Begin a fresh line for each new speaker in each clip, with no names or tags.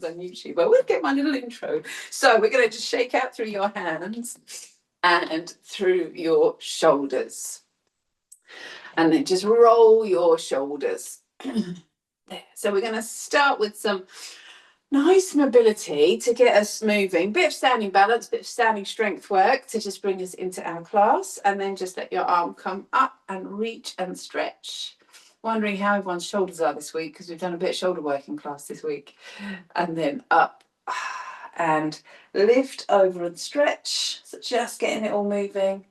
on YouTube. I will get my little intro. So we're going to just shake out through your hands and through your shoulders. And then just roll your shoulders. There. So we're going to start with some nice mobility to get us moving. Bit of standing balance, bit of standing strength work to just bring us into our class. And then just let your arm come up and reach and stretch. Wondering how everyone's shoulders are this week, because we've done a bit of shoulder work in class this week. And then up and lift over and stretch. So just getting it all moving.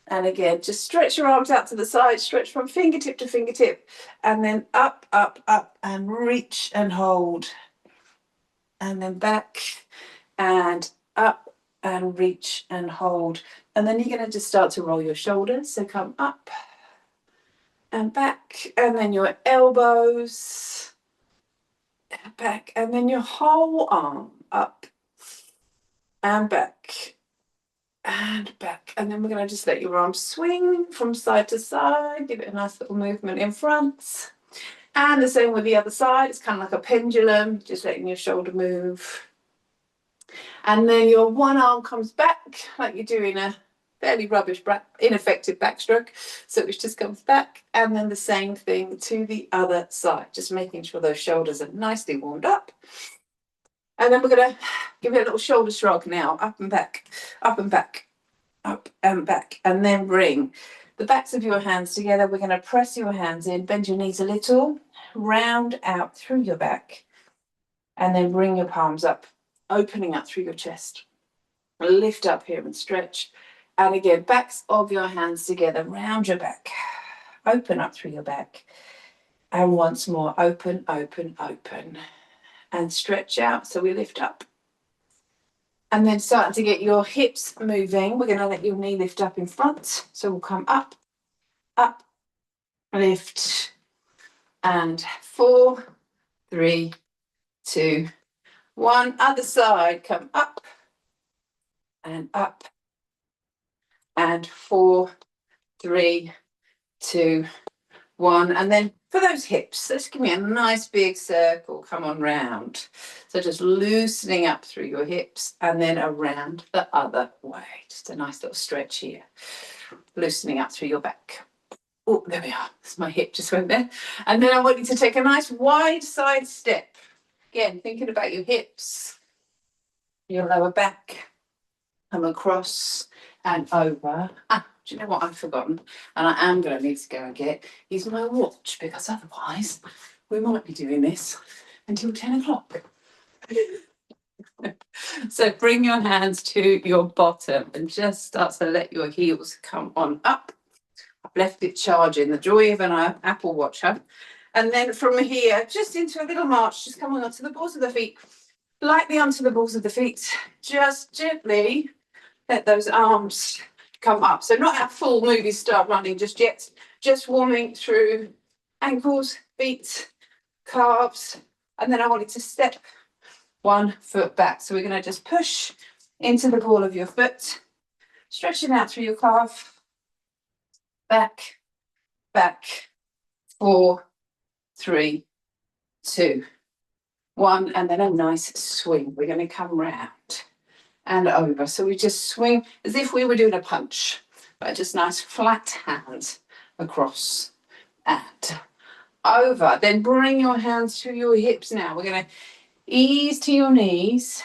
And again, just stretch your arms out to the side, stretch from fingertip to fingertip, and then up, up, up, and reach and hold. And then back and up and reach and hold. And then you're going to just start to roll your shoulders. So come up and back, and then your elbows back, and then your whole arm up and back and back. And then we're going to just let your arm swing from side to side, give it a nice little movement in front. And the same with the other side. It's kind of like a pendulum, just letting your shoulder move. And then your one arm comes back like you're doing a fairly rubbish, ineffective backstroke. So it just comes back, and then the same thing to the other side, just making sure those shoulders are nicely warmed up. And then we're going to give it a little shoulder shrug now, up and back, up and back, up and back. And then bring the backs of your hands together. We're going to press your hands in, bend your knees a little, round out through your back, and then bring your palms up, opening up through your chest. Lift up here and stretch. And again, backs of your hands together, round your back, open up through your back. And once more, open, open, open. And stretch out, so we lift up. And then starting to get your hips moving, we're going to let your knee lift up in front. So we'll come up, up, lift, and 4, 3, 2, 1. Other side, come up, and up, and 4, 3, 2, 1. And then for those hips, let's give me a nice big circle. Come on round. So just loosening up through your hips and then around the other way. Just a nice little stretch here. Loosening up through your back. Oh, there we are. That's my hip just went there. And then I want you to take a nice wide side step. Again, thinking about your hips, your lower back, come across and over. Do you know what I've forgotten? And I am going to need to go and get is my watch, because otherwise we might be doing this until 10 o'clock. So bring your hands to your bottom and just start to let your heels come on up. I've left it charging, the joy of an Apple Watch, huh? And then from here, just into a little march, just coming onto the balls of the feet, lightly onto the balls of the feet, just gently let those arms come up. So not our full movie star running just yet, just warming through ankles, feet, calves, and then I want you to step 1 foot back. So we're going to just push into the ball of your foot, stretching out through your calf, back, back, 4, 3, 2, 1, and then a nice swing. We're going to come round and over. So we just swing as if we were doing a punch, but just nice flat hands across and over. Then bring your hands to your hips now. We're going to ease to your knees,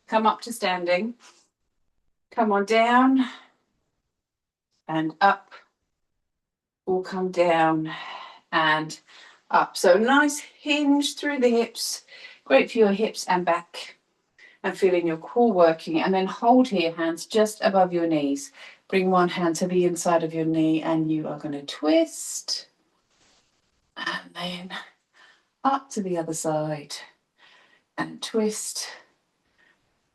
come up to standing, come on down and up, or come down and up. So nice hinge through the hips, great for your hips and back. And feeling your core working, and then hold here, hands just above your knees. Bring one hand to the inside of your knee, and you are going to twist. And then up to the other side, and twist.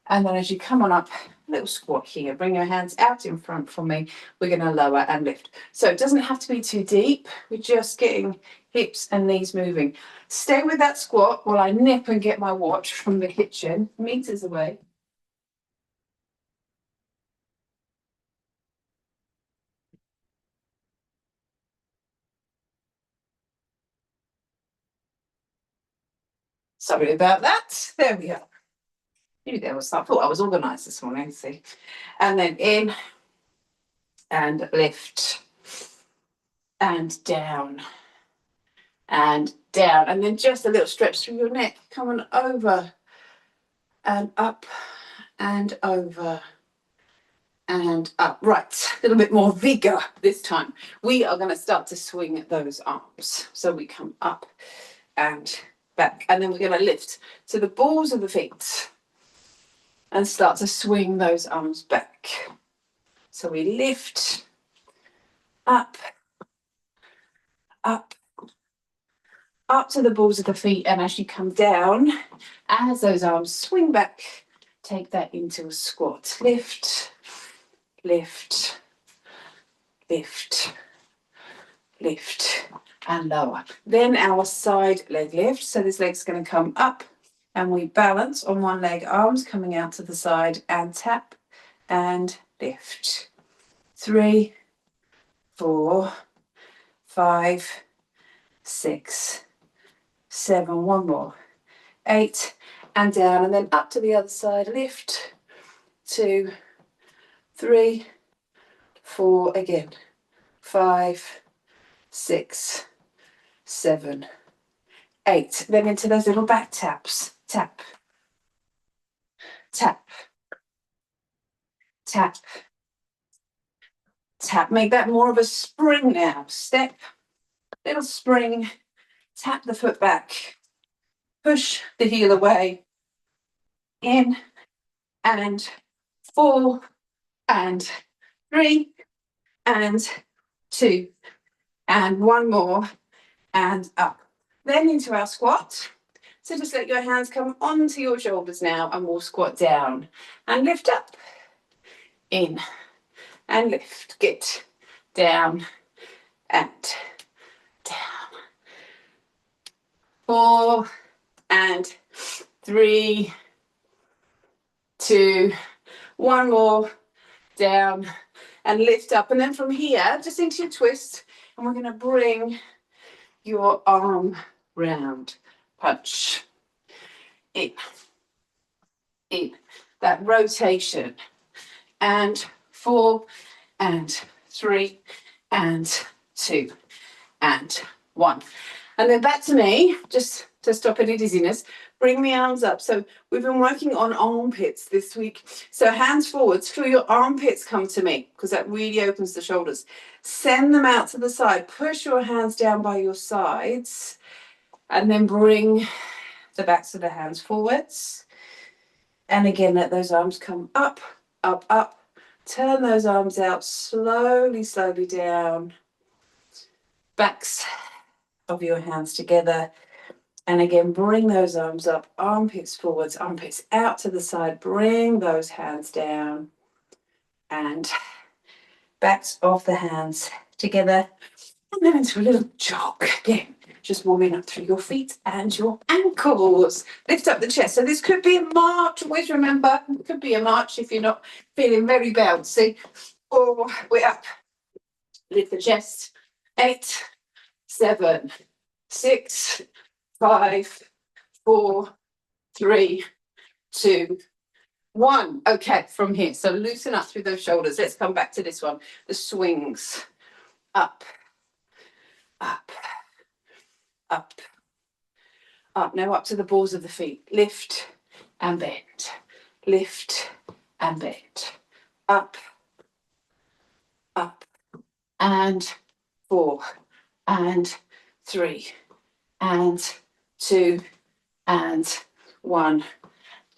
And then as you come on up, a little squat here. Bring your hands out in front for me. We're going to lower and lift. So it doesn't have to be too deep. We're just getting hips and knees moving. Stay with that squat while I nip and get my watch from the kitchen, meters away. Sorry about that. There we are. Maybe there was, I thought I was organised this morning, see. And then in and lift and down and down. And then just a little stretch through your neck. Come on over and up and over and up. Right, a little bit more vigour this time. We are going to start to swing those arms. So we come up and back. And then we're going to lift to the balls of the feet and start to swing those arms back. So we lift up, up, up to the balls of the feet, and as you come down, as those arms swing back, take that into a squat. Lift, lift, lift, lift, and lower. Then our side leg lift. So this leg's going to come up, and we balance on one leg, arms coming out to the side, and tap and lift. 3, 4, 5, 6, 7, one more, 8, and down, and then up to the other side. Lift, 2, 3, 4, again, 5, 6, 7, 8. Then into those little back taps. Tap, tap, tap, tap. Make that more of a spring now. Step, little spring, tap the foot back, push the heel away, in and 4 and 3 and 2 and one more and up. Then into our squat. So just let your hands come onto your shoulders now, and we'll squat down and lift up, in and lift, get down and down. 4 and 3, 2, one more, down and lift up. And then from here, just into your twist, and we're going to bring your arm round, punch, in, that rotation, and 4 and 3 and 2 and 1. And then back to me, just to stop any dizziness. Bring the arms up. So we've been working on armpits this week. So hands forwards, feel your armpits come to me, because that really opens the shoulders. Send them out to the side. Push your hands down by your sides, and then bring the backs of the hands forwards. And again, let those arms come up, up, up. Turn those arms out slowly, slowly down. Backs of your hands together. And again, bring those arms up, armpits forwards, armpits out to the side. Bring those hands down. And backs of the hands together. And then into a little jog again. Just warming up through your feet and your ankles. Lift up the chest. So this could be a march. Always remember, it could be a march if you're not feeling very bouncy. Or we're up. Lift the chest. 8, 7, 6, 5, 4, 3, 2, 1. Okay, from here. So loosen up through those shoulders. Let's come back to this one. The swings. Up, up, up, up. Now up to the balls of the feet. Lift and bend. Lift and bend. Up, up, and 4, and 3, and 2, and 1,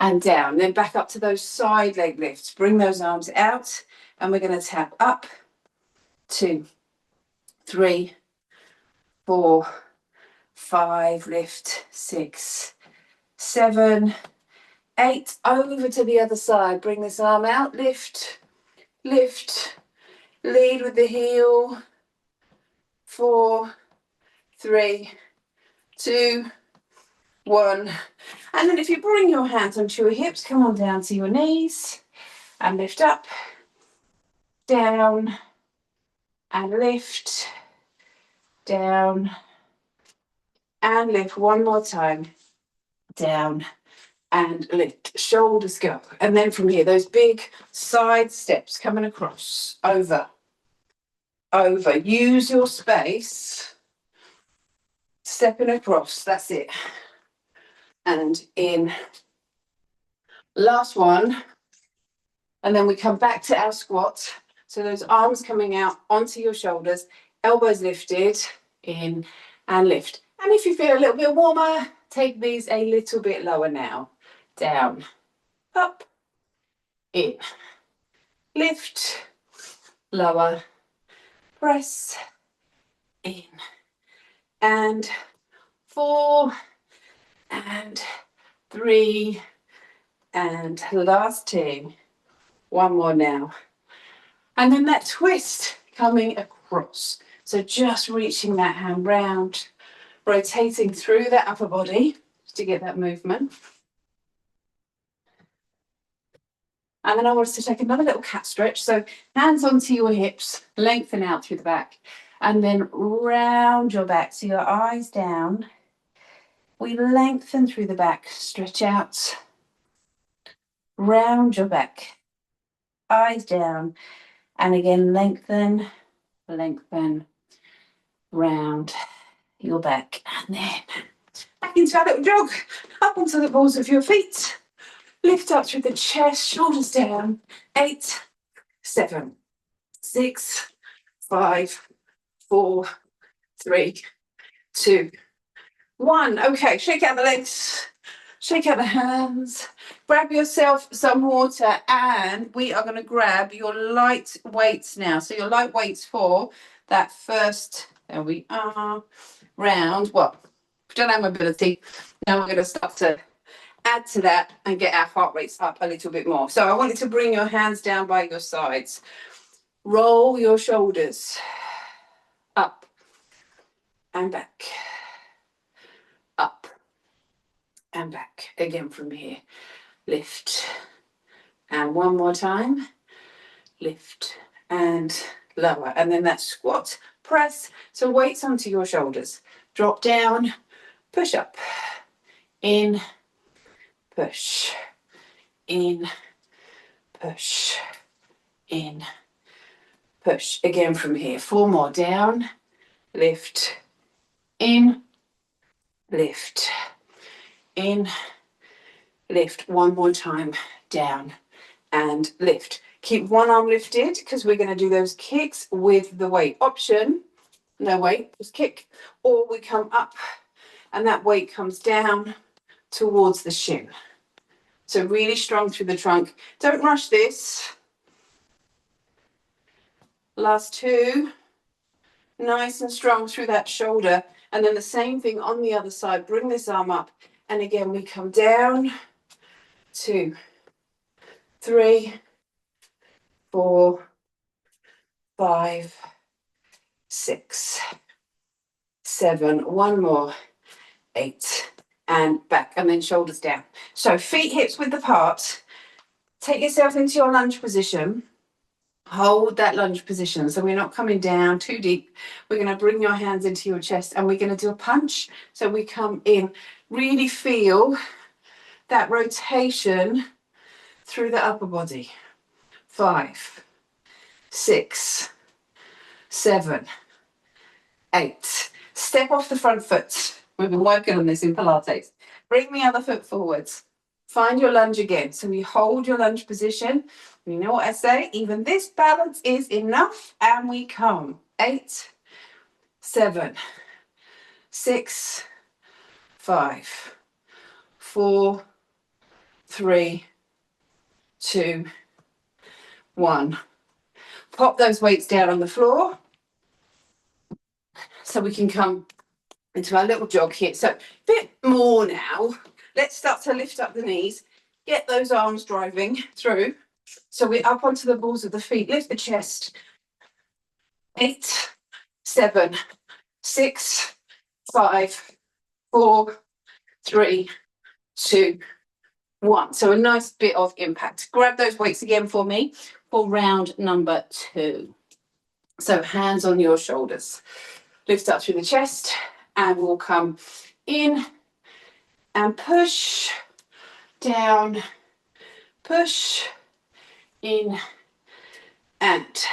and down. Then back up to those side leg lifts. Bring those arms out, and we're going to tap up, 2, 3, 4, 5, lift, 6, 7, 8, over to the other side. Bring this arm out, lift, lift, lead with the heel, 4, 3, 2, 1. And then if you bring your hands onto your hips, come on down to your knees and lift up, down, and lift, down, and lift one more time, down, and lift. Shoulders go. And then from here, those big side steps coming across, over, over. Use your space. Stepping across, that's it. And in. Last one. And then we come back to our squat. So those arms coming out onto your shoulders, elbows lifted, in and lift. And if you feel a little bit warmer, take these a little bit lower now. Down, up, in, lift, lower, press, in, and 4, and 3, and last 2. One more now. And then that twist coming across. So just reaching that hand round, rotating through that upper body to get that movement. And then I want us to take another little cat stretch. So hands onto your hips, lengthen out through the back, and then round your back. So your eyes down. We lengthen through the back, stretch out, round your back, eyes down, and again lengthen, lengthen, round your back, and then back into our little jog, up onto the balls of your feet. Lift up through the chest, shoulders down. 8, 7, 6, 5, 4, 3, 2, 1. Okay, shake out the legs, shake out the hands, grab yourself some water, and we are going to grab your light weights now. So your light weights for that first, there we are, round. Well, if you don't have mobility, now we're going to start to add to that and get our heart rates up a little bit more. So I want you to bring your hands down by your sides. Roll your shoulders up and back, up and back. Again from here. Lift. And one more time. Lift and lower. And then that squat, press. So weights onto your shoulders. Drop down, push up, in, push, in, push, in, push. Again from here. 4 more. Down, lift, in, lift, in, lift. One more time. Down and lift. Keep one arm lifted because we're going to do those kicks with the weight. Option, no weight, just kick. Or we come up and that weight comes down towards the shin. So really strong through the trunk. Don't rush this. Last 2. Nice and strong through that shoulder. And then the same thing on the other side. Bring this arm up. And again, we come down. 2, 3, 4, 5, 6, 7. One more. 8. And back. And then shoulders down. So feet hips width apart. Take yourself into your lunge position. Hold that lunge position. So we're not coming down too deep. We're going to bring your hands into your chest and we're going to do a punch. So we come in. Really feel that rotation through the upper body. 5, 6, 7, 8. Step off the front foot. We've been working on this in Pilates. Bring the other foot forwards. Find your lunge again. So we hold your lunge position. You know what I say? Even this balance is enough. And we come. 8, 7, 6, 5, 4, 3, 2, 1. Pop those weights down on the floor. So we can come into our little jog here. So a bit more now. Let's start to lift up the knees. Get those arms driving through. So we're up onto the balls of the feet. Lift the chest. 8, 7, 6, 5, 4, 3, 2, 1. So a nice bit of impact. Grab those weights again for me for round number 2. So hands on your shoulders. Lift up through the chest and we'll come in, and push, down, push, in, and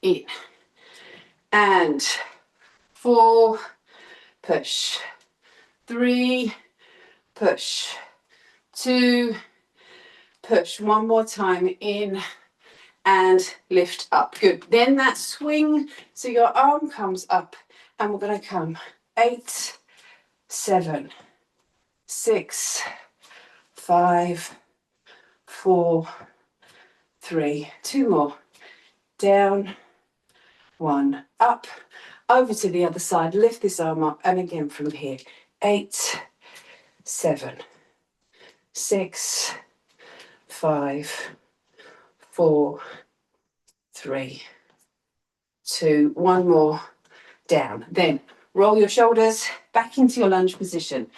in, and 4, push, 3, push, 2, push. One more time, in and lift up. Good. Then that swing, so your arm comes up, and we're going to come 8, 7, 6, 5, 4, 3, 2 more, down, 1, up, over to the other side, lift this arm up, and again from here, 8, 7, 6, 5, 4, 3, 2, 1 more, down. Then roll your shoulders back into your lunge position.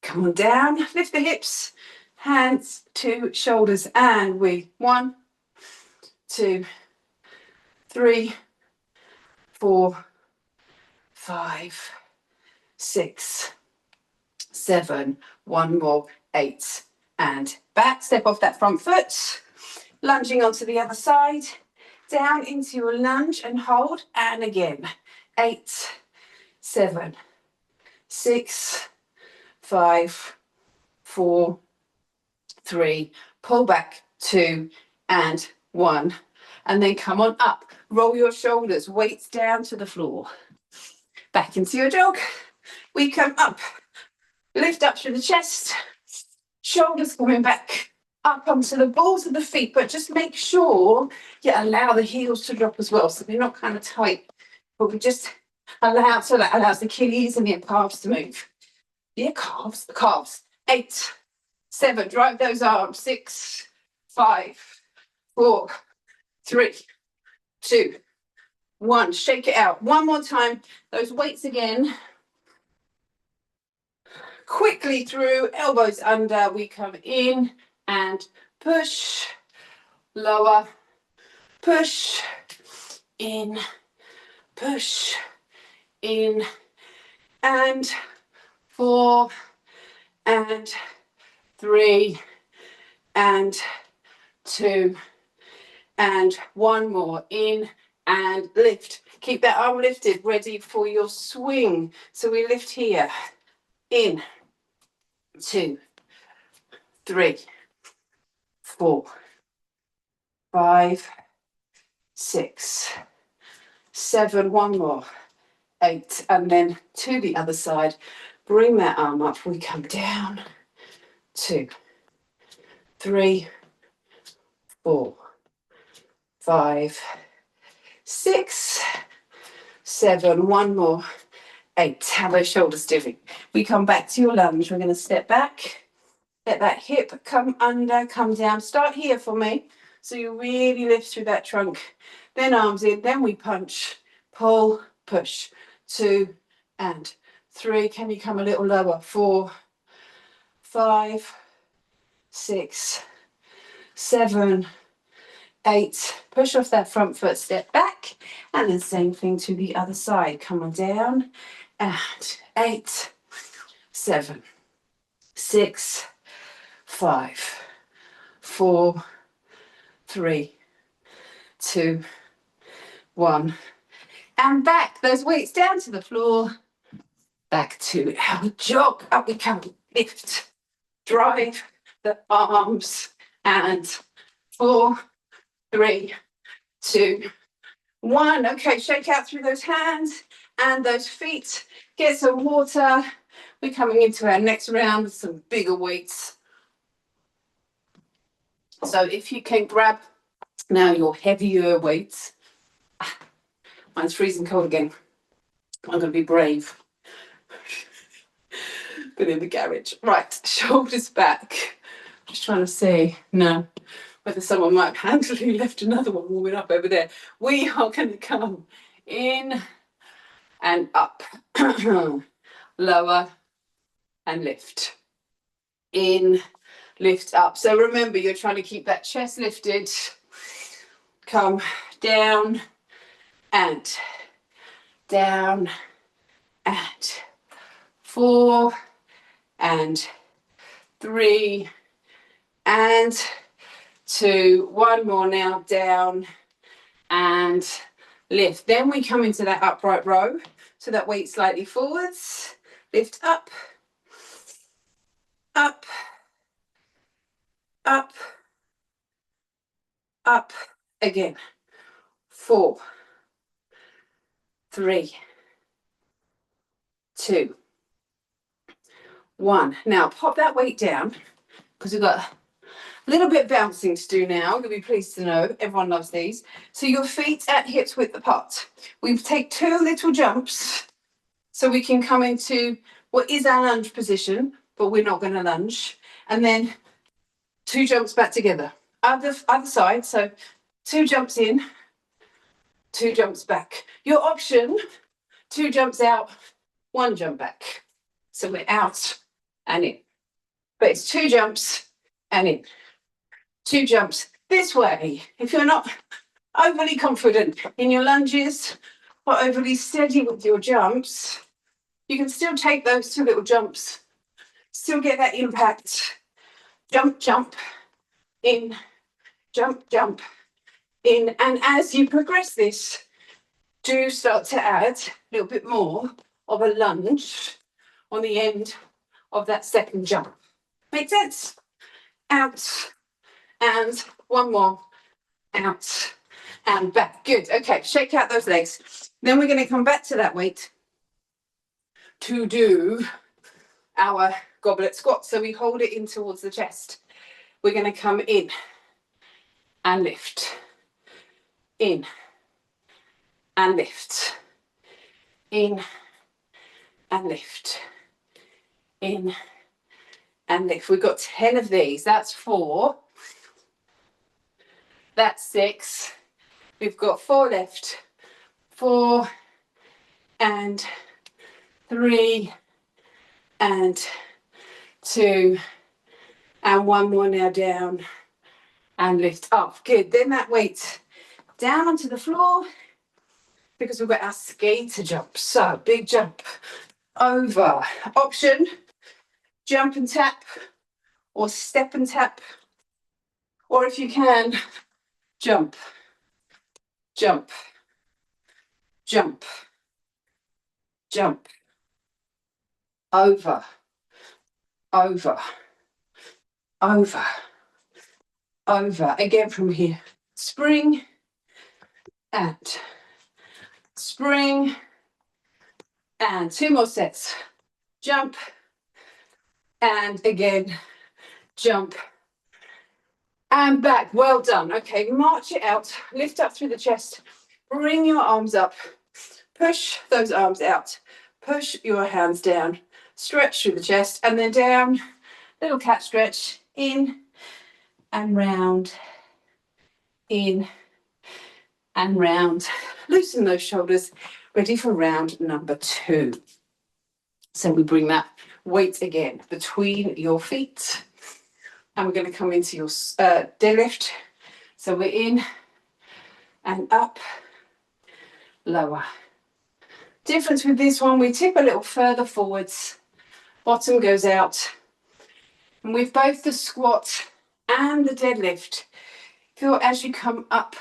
Come on down, lift the hips, hands to shoulders, and we 1, 2, 3, 4, 5, 6, 7, 1 more, 8, and back. Step off that front foot, lunging onto the other side, down into your lunge and hold, and again, 8, 7, 6, 5, 4, 3, pull back, 2, and 1, and then come on up. Roll your shoulders, weights down to the floor. Back into your jog. We come up, lift up through the chest, shoulders coming back up onto the balls of the feet, but just make sure you allow the heels to drop as well, so they're not kind of tight, but we just allow, so that allows the Achilles and the calves to move. The calves. 8, 7, drive those arms, 6, 5, 4, 3, 2, 1, shake it out. One more time, those weights again. Quickly through, elbows under, we come in and push, lower, push, in, and 4, and 3, and 2, and 1 more, in and lift. Keep that arm lifted, ready for your swing. So we lift here, in, 2, 3, 4, 5, 6, 7, 1 more, 8, and then to the other side. Bring that arm up, we come down, 2, 3, 4, 5, 6, 7, 1 more, 8. How are those shoulders doing? We come back to your lunge. We're going to step back, let that hip come under, come down. Start here for me. So you really lift through that trunk. Then arms in, then we punch, pull, push. 2 and 3. Can you come a little lower? 4, 5, 6, 7, 8. Push off that front foot, step back, and then same thing to the other side. Come on down, and 8, 7, 6, 5, 4, 3, 2, 1, and back. Those weights down to the floor. Back to our jog. Up we come. Lift, drive the arms, and 4, 3, 2, 1. Okay, shake out through those hands and those feet. Get some water. We're coming into our next round with some bigger weights. So if you can grab now your heavier weights. Mine's freezing cold again. I'm going to be brave. Been in the garage. Right, shoulders back. Just trying to see whether someone might have handily left another one warming up over there. We are going to come in and up. Lower and lift. In, lift up. So remember, you're trying to keep that chest lifted. Come down and down and 4 and 3 and 2. One more now, down and lift. Then we come into that upright row. So that weight slightly forwards, lift up, up, up, up, again. 4, 3, 2, 1. Now pop that weight down because we've got a little bit of bouncing to do now. You'll be pleased to know everyone loves these. So your feet at hips width apart. We take 2 little jumps so we can come into what is our lunge position, but we're not going to lunge. And then 2 jumps back together. Other side, so 2 jumps in, 2 jumps back. Your option, 2 jumps out, 1 jump back. So we're out and in. But it's 2 jumps and in. 2 jumps this way. If you're not overly confident in your lunges or overly steady with your jumps, you can still take those 2 little jumps, still get that impact. Jump, jump, in, jump, jump, in. And as you progress this, do start to add a little bit more of a lunge on the end of that second jump. Make sense? Out and 1 more, out and back. Good. Okay, shake out those legs. Then we're going to come back to that weight to do our goblet squat. So we hold it in towards the chest. We're going to come in and lift, in and lift, in and lift, in and lift. We've got 10 of these. That's 4. That's 6. We've got 4 left. 4 and 3 and 2 and 1 more now, down and lift up. Good. Then that weight down onto the floor because we've got our skater jump. So big jump over. Option, jump and tap or step and tap, or if you can, jump, jump, jump, jump, over, over, over, over. Again from here. Spring and spring and 2 more sets. Jump and again, jump and back. Well done. Okay, march it out, lift up through the chest, bring your arms up, push those arms out, push your hands down, stretch through the chest and then down, little cat stretch, in and round, in and round. Loosen those shoulders, ready for round number 2. So we bring that weight again between your feet and we're going to come into your deadlift. So we're in and up, lower. Difference with this one, we tip a little further forwards, bottom goes out. And with both the squat and the deadlift, feel as you come up,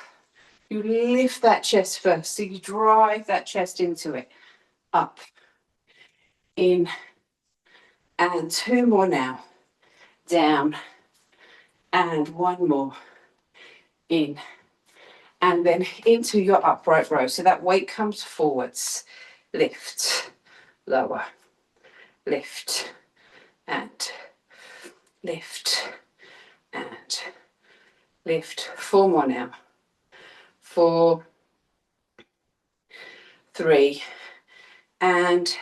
you lift that chest first. So you drive that chest into it. Up, in, and 2 more now. Down, and 1 more. In, and then into your upright row. So that weight comes forwards. Lift, lower, lift, and lift, and lift. 4 more now. 4, 3, and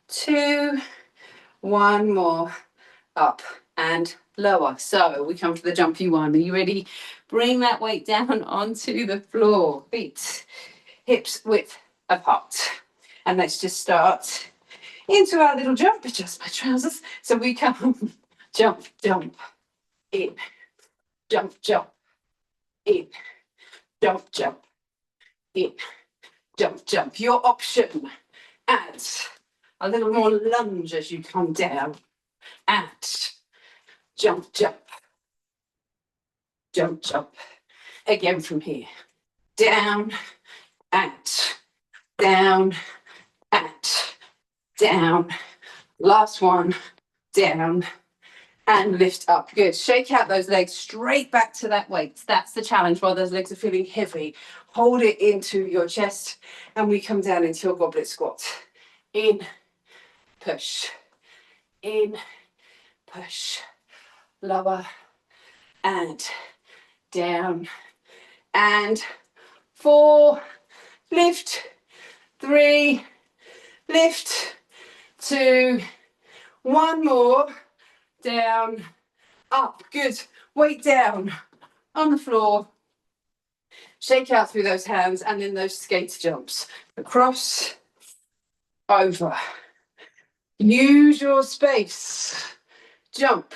2. 1 more. Up and lower. So we come to the jumpy one. Are you ready? Bring that weight down onto the floor. Feet, hips width apart. And let's just start into our little jump. Adjust my trousers. So we come jump, jump, in, jump, jump, in, jump, jump, in, jump, jump. Your option. Add a little more lunge as you come down. and jump, jump, jump, jump. Again from here. Down, and down, and down. Last one, down, and lift up. Good. Shake out those legs straight back to that weight. That's the challenge. While those legs are feeling heavy, hold it into your chest, and we come down into your goblet squat. In, push, in, push, lower, and down, and 4, lift, 3, lift, 2, 1 more, down, up. Good. Weight down on the floor. Shake out through those hands and then those skate jumps. Across, over. Use your space. Jump.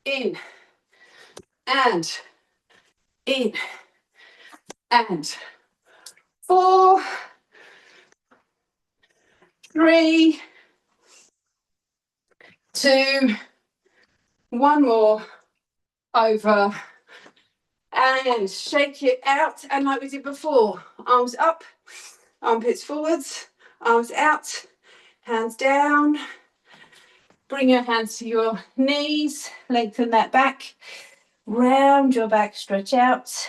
In. And. In. And. 4, 3, 2, 1 more. Over. And shake it out. And like we did before, arms up, armpits forwards, arms out, hands down. Bring your hands to your knees, lengthen that back, round your back, stretch out,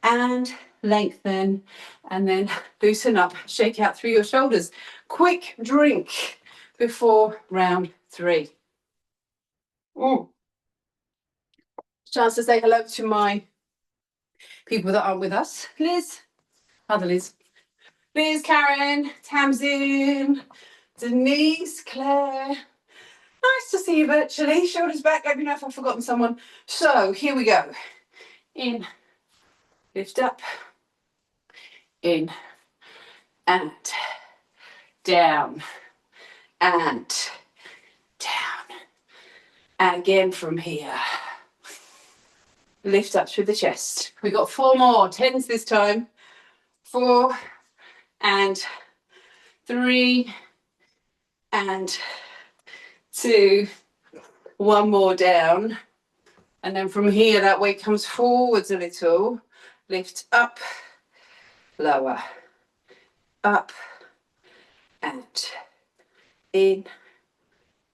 and lengthen, and then loosen up, shake out through your shoulders. Quick drink before round 3. Chance to say hello to my people that aren't with us. Liz, other Liz. Liz, Karen, Tamzin, Denise, Claire. Nice to see you virtually. Shoulders back. Let me know if I've forgotten someone. So here we go. In, lift up, in, and down, and down. And again from here. Lift up through the chest. We've got 4 more. 10s this time. 4, and 3, and 2. 1 more down. And then from here, that weight comes forwards a little. Lift up, lower, up, and in,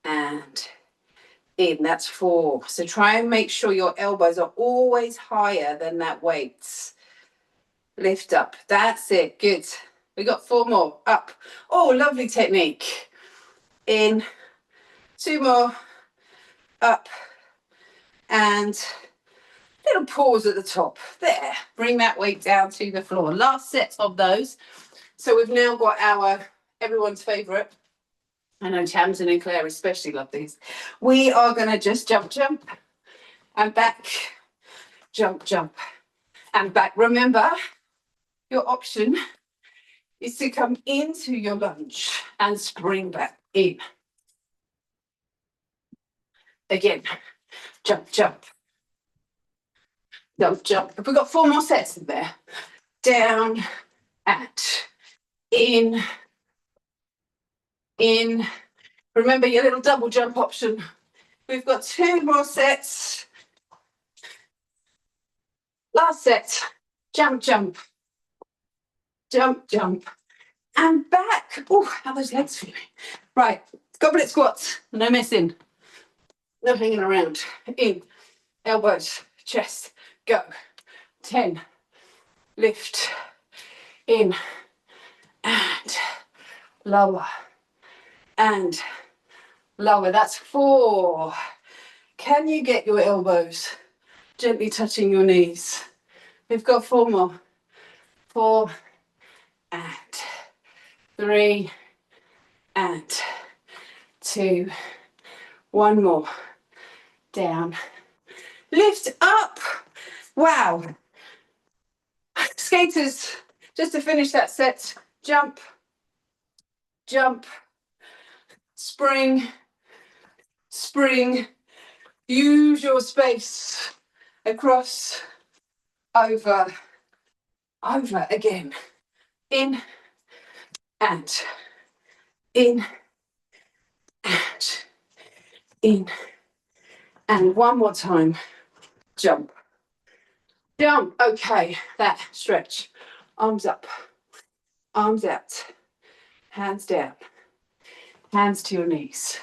and in. That's 4. So try and make sure your elbows are always higher than that weight. Lift up. That's it. Good. We got 4 more. Up. Oh, lovely technique. In. 2 more. Up. And little pause at the top. There. Bring that weight down to the floor. Last set of those. So we've now got our everyone's favourite. I know Tamsin and Claire especially love these. We are going to just jump, jump, and back, jump, jump, and back. Remember, your option is to come into your lunge and spring back in. Again, jump, jump, jump, jump. We've got 4 more sets in there. Down and in, in. Remember your little double jump option. We've got 2 more sets. Last set. Jump, jump, jump, jump, and back. Oh, how those legs feeling. Right, goblet squats. No messing. No hanging around. In, elbows, chest, go. 10, lift, in, and lower, and lower. That's 4. Can you get your elbows gently touching your knees? We've got 4 more. 4, and 3, and 2. 1 more. Down. Lift up. Wow. Skaters, just to finish that set, jump, jump, spring, spring. Use your space. Across, over, over again. In, and in, and in, and one more time, jump, jump. Okay, that stretch. Arms up, arms out, hands down, hands to your knees,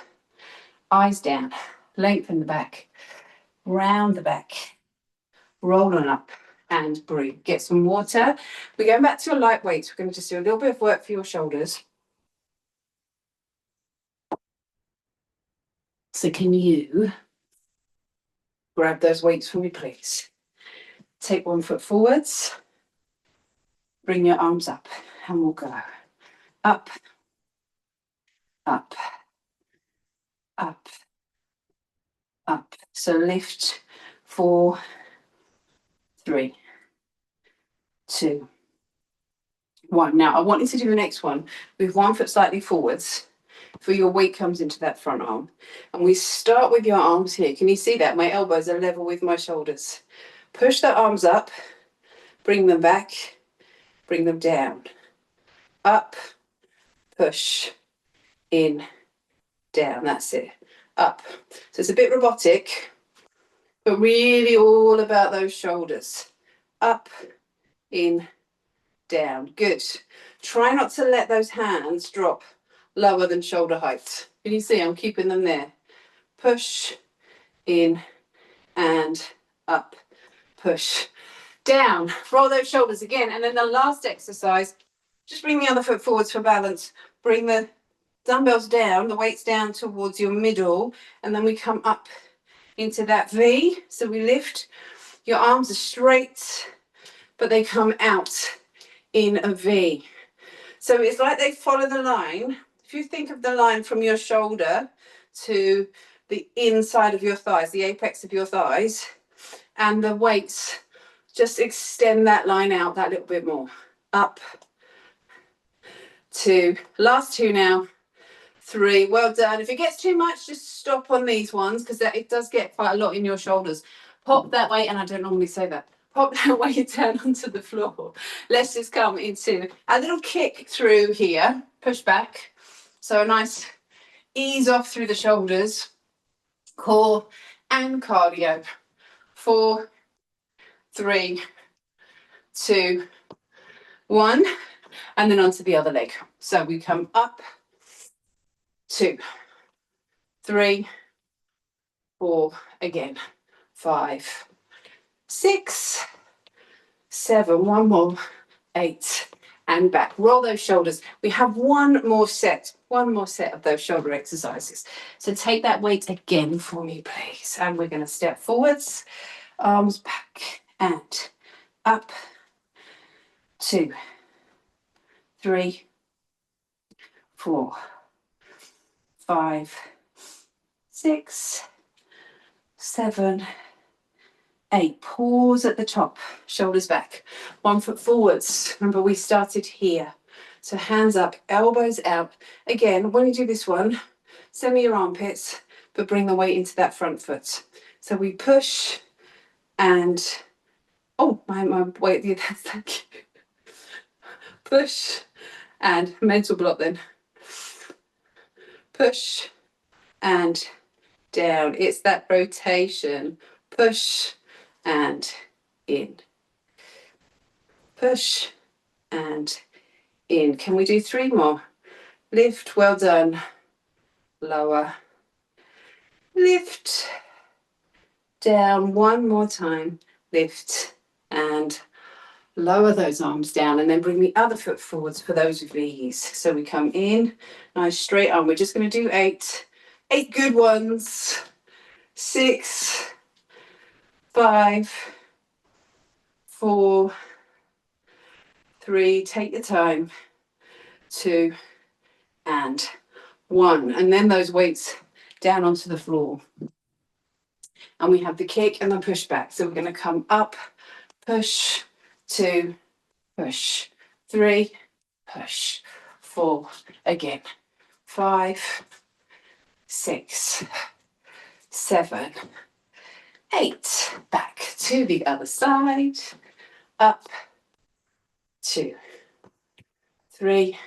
eyes down, lengthen the back, round the back, roll on up and breathe. Get some water. We're going back to your light weights. We're going to just do a little bit of work for your shoulders. So can you grab those weights for me, please? Take 1 foot forwards, bring your arms up, and we'll go up, up, up, up. So lift 4, 3, 2, 1. Now I want you to do the next one with 1 foot slightly forwards, for your weight comes into that front arm. And we start with your arms here. Can you see that? My elbows are level with my shoulders. Push the arms up, bring them back, bring them down. Up, push, in, down. That's it. Up. So it's a bit robotic, but really all about those shoulders. Up, in, down. Good. Try not to let those hands drop lower than shoulder height. Can you see I'm keeping them there? Push, in, and up, push, down. Roll those shoulders again. And then the last exercise, just bring the other foot forwards for balance. Bring the dumbbells down, the weights down towards your middle, and then we come up into that V. So we lift, your arms are straight, but they come out in a V. So it's like they follow the line. If you think of the line from your shoulder to the inside of your thighs, the apex of your thighs, and the weights, just extend that line out that little bit more. Up, 2, last 2 now, 3, well done. If it gets too much, just stop on these ones, because it does get quite a lot in your shoulders. Pop that weight, and I don't normally say that, pop that weight down onto the floor. Let's just come into a little kick through here, push back. So a nice ease off through the shoulders, core and cardio. 4, 3, 2, 1, and then onto the other leg. So we come up, 2, 3, 4, again, 5, 6, 7, one more, 8, and back. Roll those shoulders. We have one more set of those shoulder exercises. So take that weight again for me, please. And we're going to step forwards, arms back and up, 2, 3, 4, 5, 6, 7, 8. Pause at the top, shoulders back, 1 foot forwards. Remember, we started here. So hands up, elbows out. Again, when you do this one, center your armpits, but bring the weight into that front foot. So we push and, oh, my weight, yeah, thank you. Push and mental block then. Push and down. It's that rotation. Push and in. Push and in. Can we do 3 more? Lift, well done. Lower. Lift. Down, 1 more time. Lift and lower those arms down, and then bring the other foot forwards for those with ease. So we come in, nice straight arm. We're just going to do 8 good ones. 6, 5, 4, 3, take your time, 2, and 1. And then those weights down onto the floor. And we have the kick and the push back. So we're going to come up, push, 2, push, 3, push, 4, again, 5, 6, 7, 8. Back to the other side. Up, 2, 3,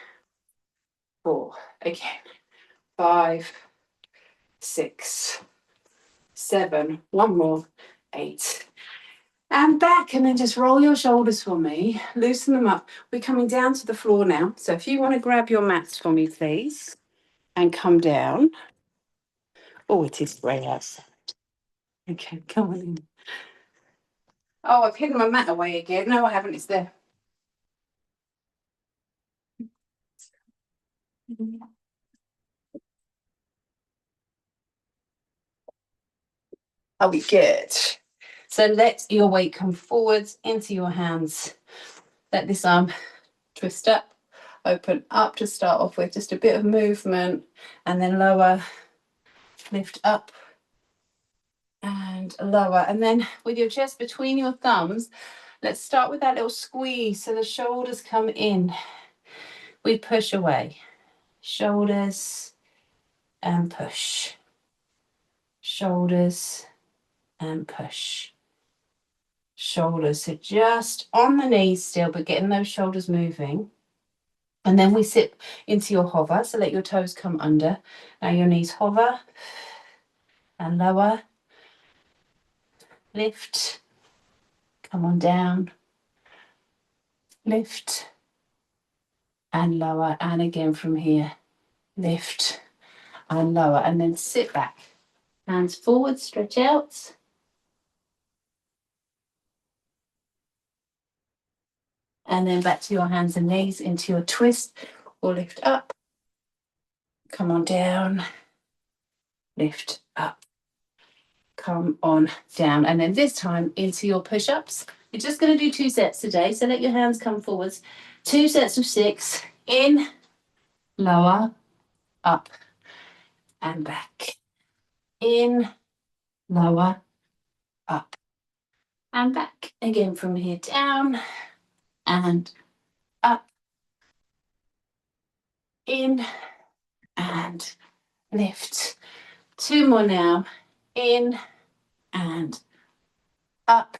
4. Again, 5, 6, 7, one more, 8, and back. And then just roll your shoulders for me, loosen them up. We're coming down to the floor now. So if you want to grab your mats for me, please, and come down. Oh, it is grey outside. Okay, come on in. Oh, I've hidden my mat away again. No, I haven't. It's there. Are we good? So let your weight come forwards into your hands. Let this arm twist up, open up to start off with. Just a bit of movement, and then lower, lift up, and lower. And then with your chest between your thumbs, let's start with that little squeeze so the shoulders come in. We push away. Shoulders and push. Shoulders and push. Shoulders. So just on the knees still, but getting those shoulders moving. And then we sit into your hover. So let your toes come under. Now your knees hover and lower. Lift. Come on down. Lift. And lower. And again from here. Lift and lower. And then sit back. Hands forward, stretch out. And then back to your hands and knees into your twist or lift up. Come on down. Lift up. Come on down. And then this time into your push-ups. You're just going to do 2 sets today. So let your hands come forwards. 2 sets of 6. In, lower, up, and back. In, lower, up, and back. Again from here, down, and up, in, and lift. 2 more now. In, and up.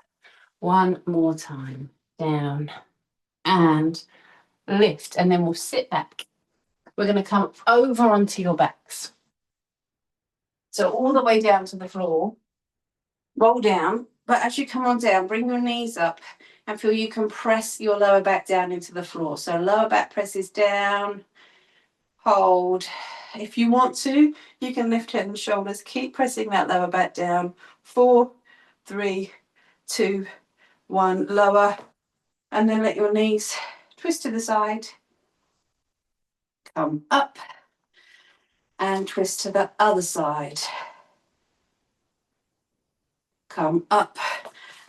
1 more time. Down, and lift. And then we'll sit back. We're going to come over onto your backs. So all the way down to the floor, roll down, but as you come on down, bring your knees up and feel you can press your lower back down into the floor. So lower back presses down, hold. If you want to, you can lift head and shoulders, keep pressing that lower back down. 4, 3, 2, 1, lower, and then let your knees twist to the side, come up, and twist to the other side. Come up,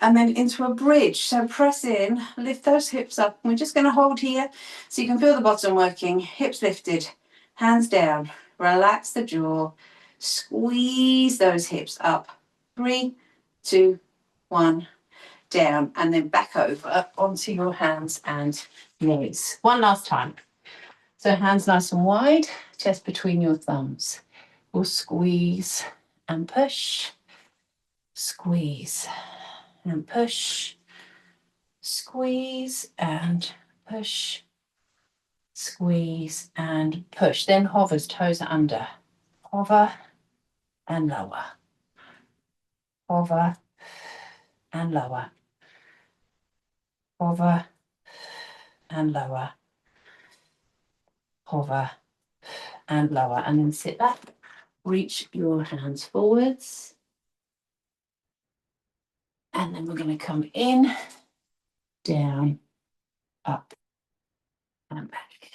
and then into a bridge. So press in, lift those hips up. We're just going to hold here so you can feel the bottom working. Hips lifted, hands down, relax the jaw, squeeze those hips up. 3, 2, 1, down, and then back over onto your hands and knees. One last time. So hands nice and wide, chest between your thumbs. We'll squeeze and push, squeeze and push, squeeze and push, squeeze and push. Then hovers, toes are under. Hover and lower. Hover and lower. Hover and lower. Hover and lower. And then sit back. Reach your hands forwards. And then we're going to come in, down, up, and back.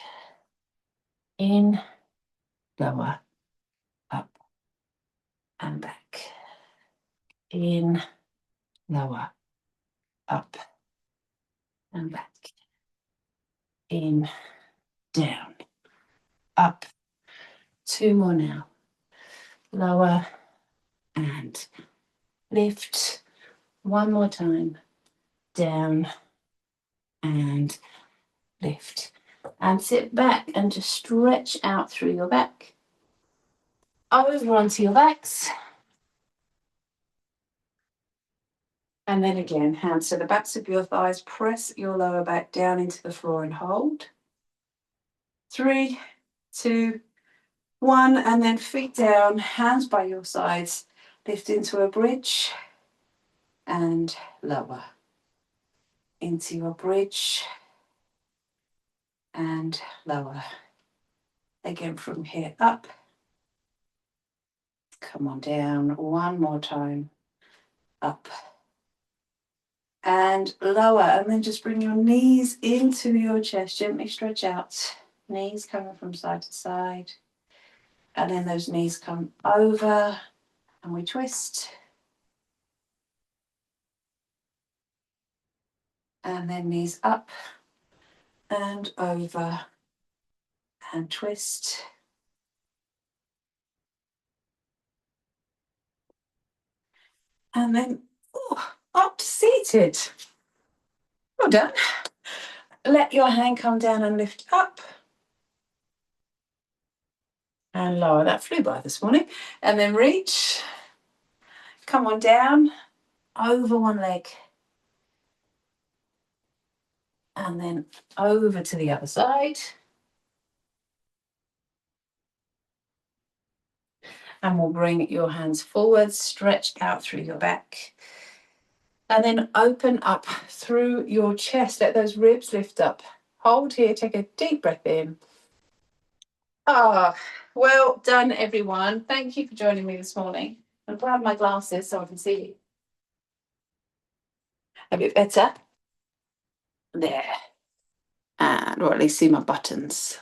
In, lower, up, and back. In, lower, up, and back. In, down, up. 2 more now. Lower and lift. 1 more time. Down and lift. And sit back and just stretch out through your back. Over onto your backs. And then again, hands to the backs of your thighs. Press your lower back down into the floor and hold. 3, 2, 1, and then feet down, hands by your sides, lift into a bridge and lower. Into your bridge and lower. Again from here up. Come on down, one more time. Up and lower, and then just bring your knees into your chest. Gently stretch out. Knees coming from side to side. And then those knees come over and we twist. And then knees up and over and twist. And then up seated. Well done. Let your hand come down and lift up. And lower. That flew by this morning. And then reach. Come on down. Over one leg. And then over to the other side. And we'll bring your hands forward, stretch out through your back. And then open up through your chest. Let those ribs lift up. Hold here, take a deep breath in. Well done, everyone. Thank you for joining me this morning. I'll grab my glasses so I can see you. A bit better. There. And, or at least see my buttons.